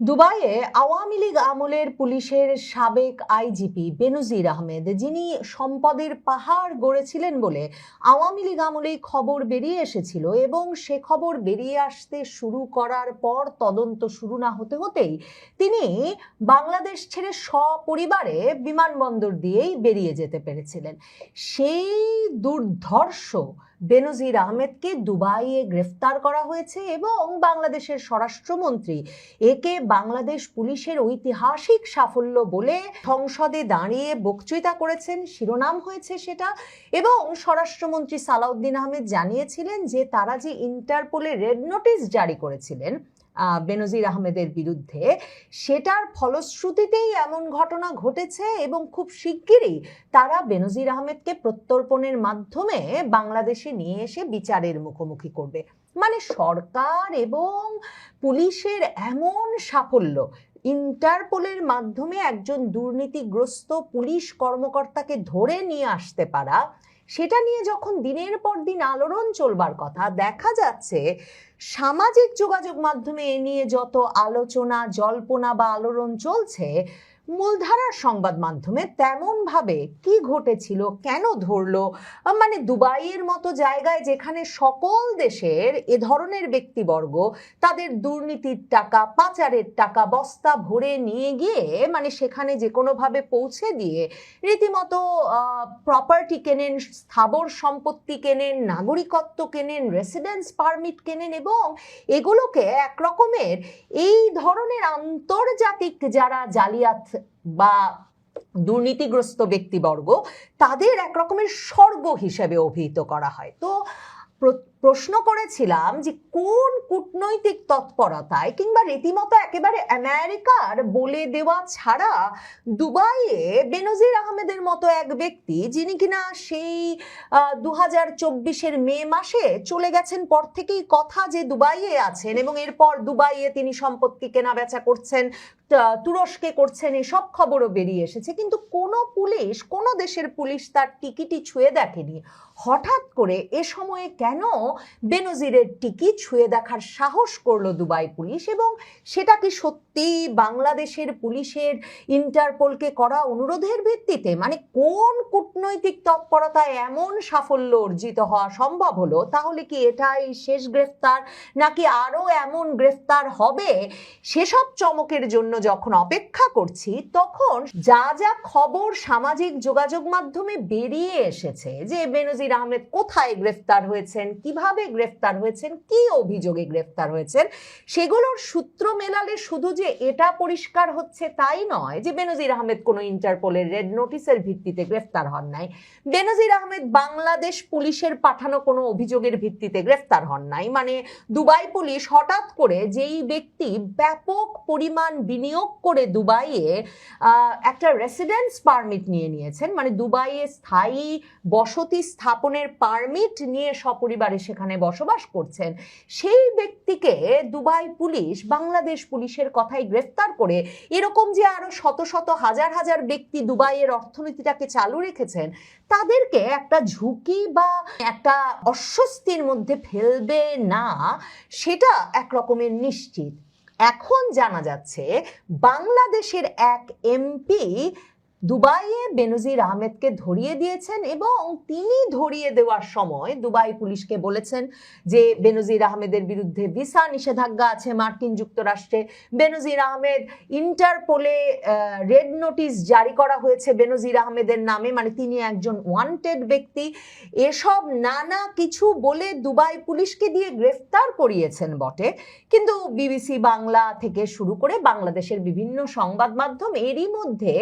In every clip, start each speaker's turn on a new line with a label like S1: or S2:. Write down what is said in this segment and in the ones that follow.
S1: দুবাইয়ে আওয়ামী লীগ আমলের পুলিশের সাবেক আইজিপি বেনজির আহমেদ, যিনি সম্পদের পাহাড় গড়েছিলেন বলে আওয়ামী লীগ আমলেই খবর বেরিয়ে এসেছিল, এবং সে খবর বেরিয়ে আসতে শুরু করার পর তদন্ত শুরু না হতে হতেই তিনি বাংলাদেশ ছেড়ে সপরিবারে বিমানবন্দর দিয়েই বেরিয়ে যেতে পেরেছিলেন। সেই দুর্ধর্ষ বেনজির আহমেদকে দুবাইয়ে গ্রেফতার করা হয়েছে এবং বাংলাদেশের স্বরাষ্ট্রমন্ত্রী একে বাংলাদেশ পুলিশের ঐতিহাসিক সাফল্য বলে সংসদে দাঁড়িয়ে বক্তৃতা করেছেন, শিরোনাম হয়েছে সেটা। এবং স্বরাষ্ট্রমন্ত্রী সালাউদ্দিন আহমেদ জানিয়েছিলেন যে তারা যে ইন্টারপোলে রেড নোটিশ জারি করেছিলেন বেনজির আহমেদের বিরুদ্ধে, সেটার ফলশ্রুতিতেই এমন ঘটনা ঘটেছে এবং খুব শিগগিরই তারা বেনজির আহমেদকে প্রত্যর্পণের মাধ্যমে বাংলাদেশে নিয়ে এসে বিচারের মুখোমুখি করবে। মানে সরকার এবং পুলিশের এমন সাফল্য, ইন্টারপোলের মাধ্যমে একজন দুর্নীতিগ্রস্ত পুলিশ কর্মকর্তাকে ধরে নিয়ে আসতে পারা, সেটা নিয়ে যখন দিনের পর দিন আলোড়ন চলবার কথা, দেখা যাচ্ছে সামাজিক যোগাযোগ মাধ্যমে এ নিয়ে যত আলোচনা, জল্পনা বা আলোড়ন চলছে, মূলধারার সংবাদ মাধ্যমে তেমন ভাবে কি ঘটেছিল, কেন ধরলো, মানে দুবাইয়ের মতো জায়গায় যেখানে সকল দেশের এ ধরনের ব্যক্তিবর্গ তাদের দুর্নীতির টাকা, পাচারের টাকা বস্তা ভরে নিয়ে গিয়ে মানে সেখানে যে কোনোভাবে পৌঁছে দিয়ে রীতিমতো প্রপার্টি কেনেন, স্থাবর সম্পত্তি কেনেন, নাগরিকত্ব কেনেন, রেসিডেন্স পারমিট কেনেন, এবং এগুলোকে একরকমের এই ধরনের আন্তর্জাতিক যারা জালিয়াত বা দুর্নীতিগ্রস্ত ব্যক্তিবর্গ, তাদের একরকমের স্বর্গ হিসেবে অভিহিত করা হয়। তো প্রশ্ন করেছিলাম যে কোন কূটনৈতিক তৎপরতায় কিংবা রীতিমতো একেবারে আমেরিকার বলে দেওয়া ছাড়া দুবাইয়ে বেনজির আহমেদের মতো এক ব্যক্তি, যিনি কিনা সেই 2024-এর মে মাসে চলে গেছেন পর থেকেই কথা যে দুবাইয়ে আছেন, এবং এরপর দুবাইয়ে তিনি সম্পত্তি কেনা বেচা করছেন, তুরস্কে করছেন, এসব খবরও বেরিয়ে এসেছে, কিন্তু কোনো পুলিশ, কোনো দেশের পুলিশ তার টিকিটই ছুঁয়ে দেখেনি। হঠাৎ করে এ সময়ে কেন বেনজিরের টিকিট ছুঁয়ে দেখার সাহস করলো দুবাই পুলিশ? এবং সেটা কি সত্যি বাংলাদেশের পুলিশের ইন্টারপোলকে করা অনুরোধের ভিত্তিতে? মানে কোন কূটনৈতিক তৎপরতায় এমন সাফল্য অর্জিত হওয়া সম্ভব হলো? তাহলে কি এটাই শেষ গ্রেফতার, নাকি আরো এমন গ্রেফতার হবে? সেসব চমকের জন্য যখন অপেক্ষা করছি, তখন যা যা খবর সামাজিক যোগাযোগ মাধ্যমে বেরিয়ে এসেছে যে বেনজির আহমেদ কোথায় গ্রেফতার হয়েছেন, কিভাবে গ্রেফতার হয়েছেন, কি অভিযোগে গ্রেফতার হয়েছেন, সেগুলোর সূত্র মেলালে শুধু যে এটা পরিষ্কার হচ্ছে তাই নয় যে বেনজির আহমেদ কোনো ইন্টারপোলের রেড নোটিশের ভিত্তিতে গ্রেফতার হন নাই, বেনজির আহমেদ বাংলাদেশ পুলিশের পাঠানো কোনো অভিযোগের ভিত্তিতে গ্রেফতার হন নাই। মানে দুবাই পুলিশ হঠাৎ করে যেই ব্যক্তি ব্যাপক পরিমাণ বিনিয়োগ করে দুবাইয়ে একটা রেসিডেন্স পারমিট নিয়েছেন, মানে দুবাইয়ে স্থায়ী বসতি স্থাপনের পারমিট নিয়ে সপরিবারে সেখানে বসবাস করছেন, সেই ব্যক্তিকে দুবাই পুলিশ বাংলাদেশ পুলিশের কথাই গ্রেফতার করে এরকম যে আরো শত শত হাজার হাজার ব্যক্তি দুবাইয়ের অর্থনীতিটাকে চালু রেখেছেন, তাদেরকে একটা ঝুঁকি বা একটা অস্বস্তির মধ্যে ফেলবে না, সেটা একরকমের নিশ্চিত। এখন জানা যাচ্ছে বাংলাদেশের এক এমপি দুবাইয়ে বেনজির আহমেদকে ধরিয়ে দিয়েছেন, এবং তিনি ধরিয়ে দেওয়ার সময় দুবাই পুলিশকে বলেছেন যে বেনজির আহমেদের বিরুদ্ধে ভিসা নিষেধাজ্ঞা আছে মার্কিন যুক্তরাষ্ট্রে, বেনজির আহমেদ ইন্টারপোলে রেড নোটিশ জারি করা হয়েছে বেনজির আহমেদের নামে, মানে তিনি একজন ওয়ান্টেড ব্যক্তি, এসব নানা কিছু বলে দুবাই পুলিশকে দিয়ে গ্রেফতার করিয়েছেন বটে। কিন্তু বিবিসি বাংলা থেকে শুরু করে বাংলাদেশের বিভিন্ন সংবাদ মাধ্যম এরই মধ্যে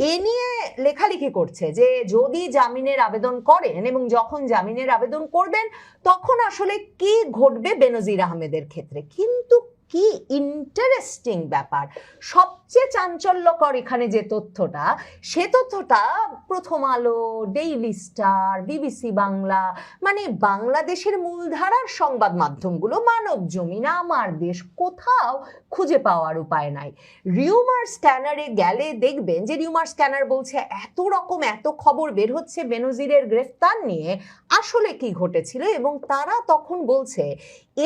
S1: এ নিয়ে লেখালেখি করছে যে যদি জামিনের আবেদন করেন এবং যখন জামিনের আবেদন করবেন তখন আসলে কি ঘটবে বেনজির আহমেদের ক্ষেত্রে। কিন্তু কি ইন্টারেস্টিং ব্যাপার, সবচেয়ে চাঞ্চল্যকর এখানে যে তথ্যটা, সে তথ্যটা প্রথম আলো, ডেইলি স্টার, বিবিসি বাংলা, মানে বাংলাদেশের মূলধারার সংবাদ মাধ্যমগুলো, মানব জমিন, আমার দেশ, কোথাও খুঁজে পাওয়ার উপায় নাই। রিউমার স্ক্যানারে গেলে দেখবেন যে রিউমার স্ক্যানার বলছে এত রকম এত খবর বের হচ্ছে বেনজিরের গ্রেফতার নিয়ে, আসলে কি ঘটেছিল, এবং তারা তখন বলছে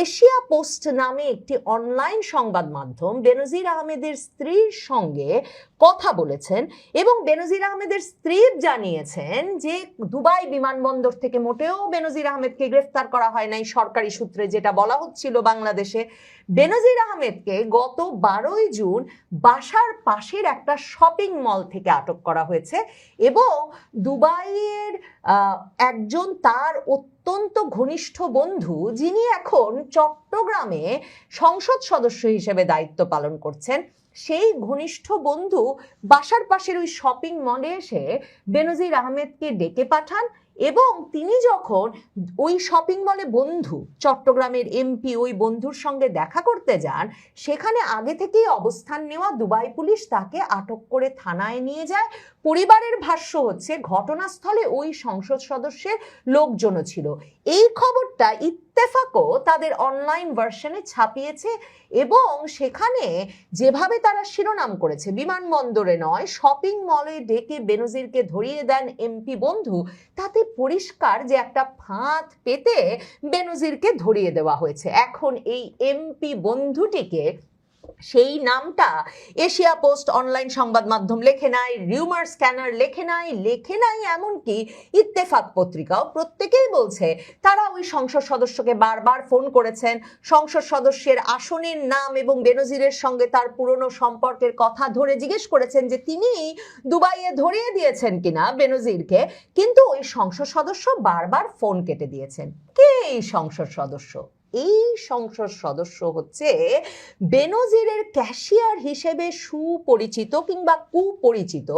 S1: এশিয়া পোস্ট নামে একটি অনলাইন সংবাদ মাধ্যম বেনজির আহমেদের স্ত্রীর সঙ্গে কথা বলেছেন এবং বেনজির আহমেদের স্ত্রী জানিয়েছেন যে দুবাই বিমানবন্দর থেকে মোটেও বেনজির আহমেদকে গ্রেফতার করা হয় নাই, সরকারি সূত্রে যেটা বলা হচ্ছিল বাংলাদেশে। বেনজির আহমেদকে গত 12ই জুন বাসার পাশের একটা শপিং মল থেকে আটক করা হয়েছে এবং দুবাইয়ের একজন তার অত্যন্ত ঘনিষ্ঠ বন্ধু, যিনি এখন চট্টগ্রামে সংসদ সদস্য হিসেবে দায়িত্ব পালন করছেন, সেই ঘনিষ্ঠ বন্ধু বাসার পাশের ওই শপিং মলে এসে বেনজির আহমেদকে ডেকে পাঠান এবং তিনি যখন ওই শপিং মলে বন্ধু চট্টগ্রামের এমপি ওই বন্ধুর সঙ্গে দেখা করতে যান, সেখানে আগে থেকেই অবস্থান নেওয়া দুবাই পুলিশ তাকে আটক করে থানায় নিয়ে যায়। পরিবারের ভাষ্য হচ্ছে ঘটনাস্থলে ওই সংসদ সদস্যের লোকজনও ছিল। এই খবরটা ইত্তেফাকও তাদের অনলাইন ভার্সনে ছাপিয়েছে এবং সেখানে যেভাবে তারা শিরোনাম করেছে, বিমানবন্দরে নয় শপিং মলে ডেকে বেনজিরকে ধরিয়ে দেন এমপি বন্ধু, তাতে পরিষ্কার যে একটা ফাঁদ পেতে বেনজিরকে ধরিয়ে দেওয়া হয়েছে। এখন এই এমপি বন্ধুটিকে সেই নামটা এশিয়া পোস্ট অনলাইন সংবাদ মাধ্যম লেখে নাই, রিউমার স্ক্যানার লেখে নাই, এমনকি ইত্তেফাক পত্রিকাও প্রত্যেকেই বলছে তারা ওই সংসদ সদস্যকে বারবার ফোন করেছেন, সংসদ সদস্যের আসনের নাম এবং বেনজিরের সঙ্গে তার পুরনো সম্পর্কের কথা ধরে জিজ্ঞেস করেছেন যে তিনি দুবাইয়ে ধরিয়ে দিয়েছেন কিনা বেনজিরকে, কিন্তু ওই সংসদ সদস্য বারবার ফোন কেটে দিয়েছেন। কে এই সংসদ সদস্য? এই সংসদ সদস্য হচ্ছে বেনজিরের ক্যাশিয়ার হিসেবে সুপরিচিত কিংবা কুপরিচিত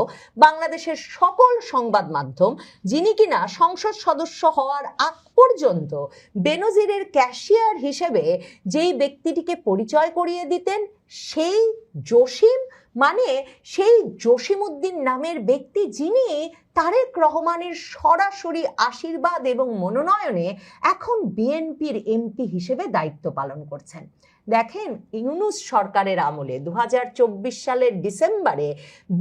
S1: বাংলাদেশের সকল সংবাদ মাধ্যম, যিনি কিনা সংসদ সদস্য হওয়ার আগ পর্যন্ত বেনজিরের ক্যাশিয়ার হিসেবে যেই ব্যক্তিটিকে পরিচয় করিয়ে দিতেন সেই জসিম, মানে সেই জসিমউদ্দিন নামের ব্যক্তি, যিনি তারেক রহমানের সরাসরি আশীর্বাদ এবং মনোনয়নে এখন বিএনপির এমপি হিসেবে দায়িত্ব পালন করছেন। দেখেন, ইউনূস সরকারের আমলে 2024 সালের ডিসেম্বরে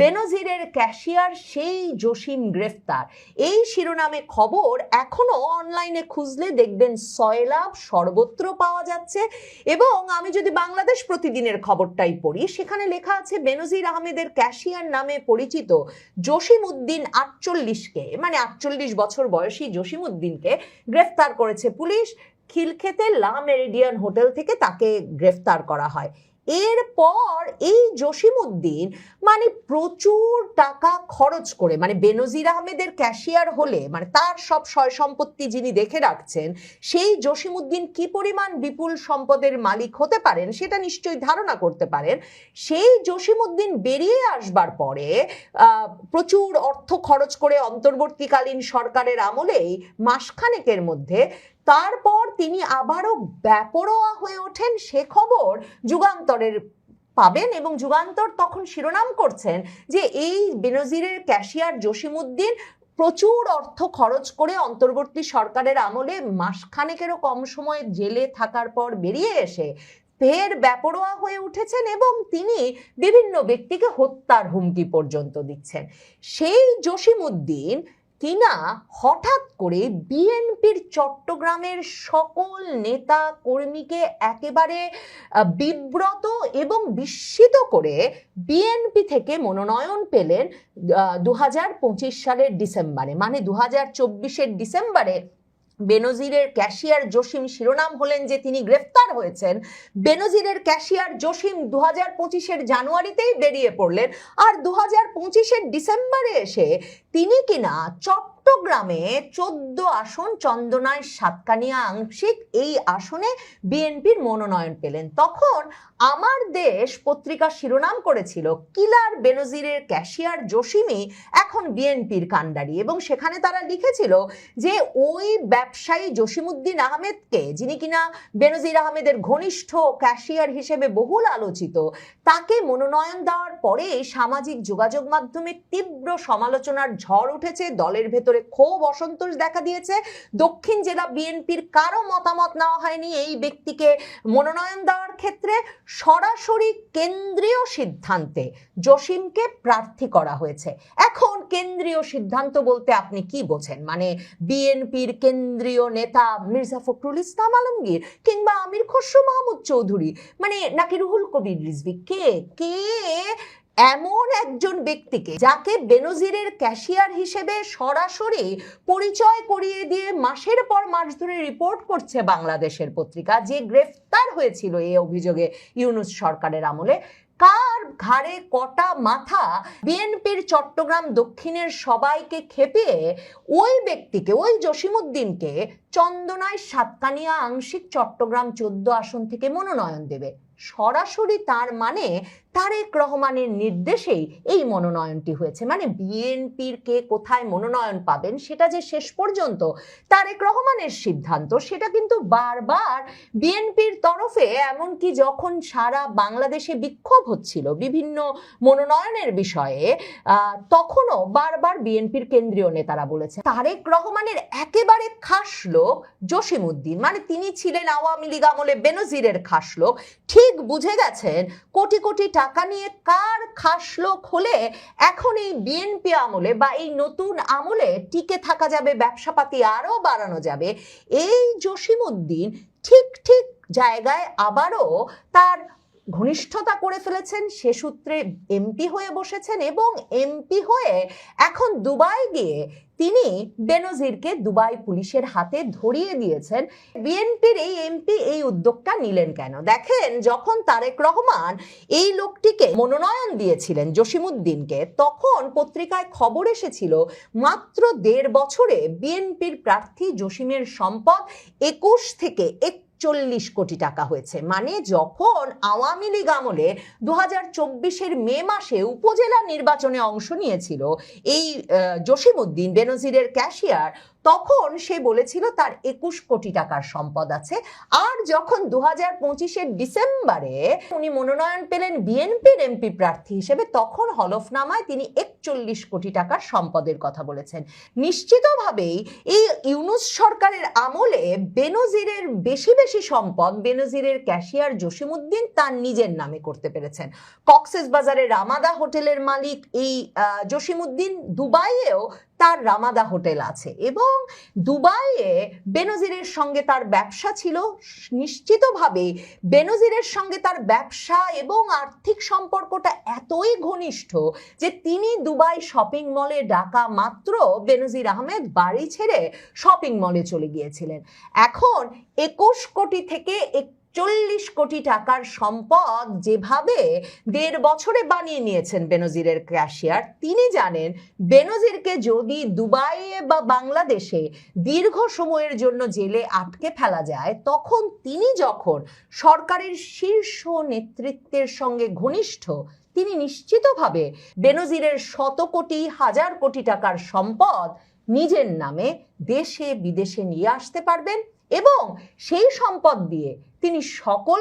S1: বেনজিরের ক্যাশিয়ার সেই জসিম গ্রেফতার, এই শিরোনামে খবর এখনো অনলাইনে খুঁজলে দেখবেন সয়লাভ সর্বত্র পাওয়া যাচ্ছে। এবং আমি যদি বাংলাদেশ প্রতিদিনের খবরটাই পড়ি, সেখানে লেখা আছে বেনজির আহমেদের ক্যাশিয়ার নামে পরিচিত জসিমউদ্দিন 48কে, মানে 48 বছর বয়সী জসিমউদ্দিনকে গ্রেফতার করেছে পুলিশ। খিলক্ষেতে লা মেরিডিয়ান হোটেল থেকে তাকে গ্রেফতার করা হয়। এরপর এই জসিমউদ্দিন মানে প্রচুর টাকা খরচ করে, মানে বেনজির আহমেদের ক্যাশিয়ার হলে মানে তার সব সয় সম্পত্তি যিনি দেখে রাখছেন, সেই জসিমউদ্দিন কি পরিমাণ বিপুল সম্পদের মালিক হতে পারেন সেটা নিশ্চয়ই ধারণা করতে পারেন। সেই জসিমউদ্দিন বেরিয়ে আসবার পরে প্রচুর অর্থ খরচ করে অন্তর্বর্তীকালীন সরকারের আমলেই মাসখানেকের মধ্যে তারপর তিনি আবারও বেপরোয়া হয়ে ওঠেন, সে খবর যুগান্তরের পাবেন এবং যুগান্তর তখন শিরোনাম করছেন যে এই বেনজিরের ক্যাশিয়ার জসিমউদ্দিন প্রচুর অর্থ খরচ করে অন্তর্বর্তী সরকারের আমলে মাসখানেকেরও কম সময় জেলে থাকার পর বেরিয়ে এসে ফের বেপরোয়া হয়ে উঠেছেন এবং তিনি বিভিন্ন ব্যক্তিকে হত্যার হুমকি পর্যন্ত দিচ্ছেন। সেই জসিমউদ্দিন কিনা হঠাৎ করে বিএনপির চট্টগ্রামের সকল নেতা কর্মীকে একেবারে বিব্রত এবং বিস্মিত করে বিএনপি থেকে মনোনয়ন পেলেন 2025 সালের ডিসেম্বরে, মানে 2024-এর ডিসেম্বরে বেনজিরের ক্যাশিয়ার জসিম শিরোনাম হলেন যে তিনি গ্রেফতার হয়েছেন। বেনজিরের ক্যাশিয়ার জসিম 2025-এর জানুয়ারিতেই বেরিয়ে পড়লেন, আর 2025-এর ডিসেম্বরে এসে তিনি কিনা চট্টগ্রামে 14 আসন চন্দনায় সাতকানিয়া আংশিক এই আসনে বিএনপির মনোনয়ন পেলেন। তখন আমার দেশ পত্রিকা শিরোনাম করেছিল কিলার বেনজিরের ক্যাশিয়ার জসিমই এখন বিএনপির কাণ্ডারি, এবং সেখানে তারা লিখেছিল যে ওই ব্যবসায়ী জসিমউদ্দিন আহমেদকে, যিনি কিনা বেনজির আহমেদের ঘনিষ্ঠ ক্যাশিয়ার হিসেবে বহুল আলোচিত, তাকে মনোনয়ন দেওয়ার পরে সামাজিক যোগাযোগ মাধ্যমে তীব্র সমালোচনার ঝড় উঠেছে, দলের ভেতরে ভেতরে ক্ষোভ অসন্তোষ দেখা দিয়েছে। দক্ষিণ জেলা বিএনপির কারো মতামত নেওয়া হয়নি এই ব্যক্তিকে মনোনয়ন দেওয়ার ক্ষেত্রে। সরাসরি কেন্দ্রীয় সিদ্ধান্তে জসিমকে প্রার্থী করা হয়েছে। এখন কেন্দ্রীয় সিদ্ধান্ত বলতে আপনি কি বোঝেন? মানে বিএনপির কেন্দ্রীয় নেতা মির্জা ফখরুল ইসলাম আলমগীর কিংবা আমির খসরু মাহমুদ চৌধুরী, মানে নাকি রুহুল কবির রিজভী? কে কে এমন একজন ব্যক্তিকে যাকে বেনজিরের ক্যাশিয়ার হিসেবে সরাসরি পরিচয় করিয়ে দিয়ে মাসের পর মাস ধরে রিপোর্ট করছে বাংলাদেশের পত্রিকা, যে গ্রেফতার হয়েছিল এই অভিযোগে ইউনূস সরকারের আমলে, কার ঘাড়ে কটা মাথা? বিএনপির চট্টগ্রাম দক্ষিণের সবাইকে খেপিয়ে ওই ব্যক্তিকে, ওই জসিমউদ্দিনকে চন্দনায় সাতকানিয়া আংশিক চট্টগ্রাম 14 আসন থেকে মনোনয়ন দেবে। সরাসরি তার মানে তারেক রহমানের নির্দেশেই এই মনোনয়নটি হয়েছে। মানে বিএনপির কে কোথায় মনোনয়ন পাবেন সেটা যে শেষ পর্যন্ত তারেক রহমানের সিদ্ধান্ত, সেটা কিন্তু বারবার বিএনপির তরফে, এমনকি যখন সারা বাংলাদেশে বিক্ষোভ হচ্ছিল বিভিন্ন মনোনয়নের বিষয়ে, তখনও বারবার বিএনপির কেন্দ্রীয় নেতারা বলেছে তারেক রহমানের একেবারে খাস লোক জসিমউদ্দিন, মানে তিনি ছিলেন আওয়ামী লীগ আমলে বেনজিরের খাস লোক, ঠিক বুঝে গেছেন কোটি কোটি টাকা নিয়ে কার খাস লোক হলে এখন এই বিএনপি আমলে বা এই নতুন আমলে টিকে থাকা যাবে, ব্যবসাপাতি আরো বাড়ানো যাবে। এই জসিমউদ্দিন ঠিক ঠিক জায়গায় আবারও তার ঘনিষ্ঠতা করে ফেলেছেন, সে সূত্রে এমপি হয়ে বসেছেন এবং এমপি হয়ে এখন দুবাই গিয়ে তিনি বেনজিরকে দুবাই পুলিশের হাতে ধরিয়ে দিয়েছেন। বিএনপির এই এমপি এই উদ্যোগটা নিলেন কেন? দেখেন, যখন তারেক রহমান এই লোকটিকে মনোনয়ন দিয়েছিলেন জসিমউদ্দিনকে, তখন পত্রিকায় খবর এসেছিল মাত্র 1.5 বছরে বিএনপির প্রার্থী জসিমের সম্পদ 21 থেকে 41 কোটি টাকা হয়েছে। মানে যখন আওয়ামী লীগ আমলে 2024-এর মে মাসে উপজেলা নির্বাচনে অংশ নিয়েছিল এই জসিমউদ্দিন, বেনজিরের ক্যাশিয়ার, তখন সে বলেছিল তার 21 কোটি টাকার সম্পদ আছে। আর যখন 2025-এর ডিসেম্বরে উনি মনোনয়ন পেলেন বিএনপির এমপি প্রার্থী হিসেবে, তখন হলফনামায় তিনি 41 কোটি টাকার সম্পদের কথা বলেছেন। নিশ্চিতভাবেই এই ইউনূস সরকারের আমলে বেনজিরের বেশি বেশি সম্পদ বেনজিরের ক্যাশিয়ার জসিমউদ্দিন তার নিজের নামে করতে পেরেছেন। কক্সবাজারের রামাদা হোটেলের মালিক এই জসিমউদ্দিন, দুবাইয়েও তার রামাদা হোটেল আছে এবং দুবাইয়ে বেনজিরের সঙ্গে তার ব্যবসা ছিল। নিশ্চিতভাবে বেনজিরের সঙ্গে তার ব্যবসা এবং আর্থিক সম্পর্কটা এতই ঘনিষ্ঠ যে তিনি দুবাই শপিং মলে ডাকা মাত্র বেনজির আহমেদ বাড়ি ছেড়ে শপিং মলে চলে গিয়েছিলেন। এখন 21 কোটি থেকে 41 কোটি টাকার সম্পদ যেভাবে 1.5 বছরে বানিয়ে নিয়েছেন বেনজিরের ক্যাশিয়ার, তিনি জানেন বেনজিরকে যদি দুবাইয়ে বা বাংলাদেশে দীর্ঘ সময়ের জন্য জেলে আটকে ফেলা যায়, তখন তিনি যখন সরকারের শীর্ষ নেতৃত্বের সঙ্গে ঘনিষ্ঠ, তিনি নিশ্চিতভাবে বেনজিরের 100 কোটি 1000 কোটি টাকার সম্পদ নিজের নামে দেশে বিদেশে নিয়ে আসতে পারবেন এবং সেই সম্পদ দিয়ে তিনি সকল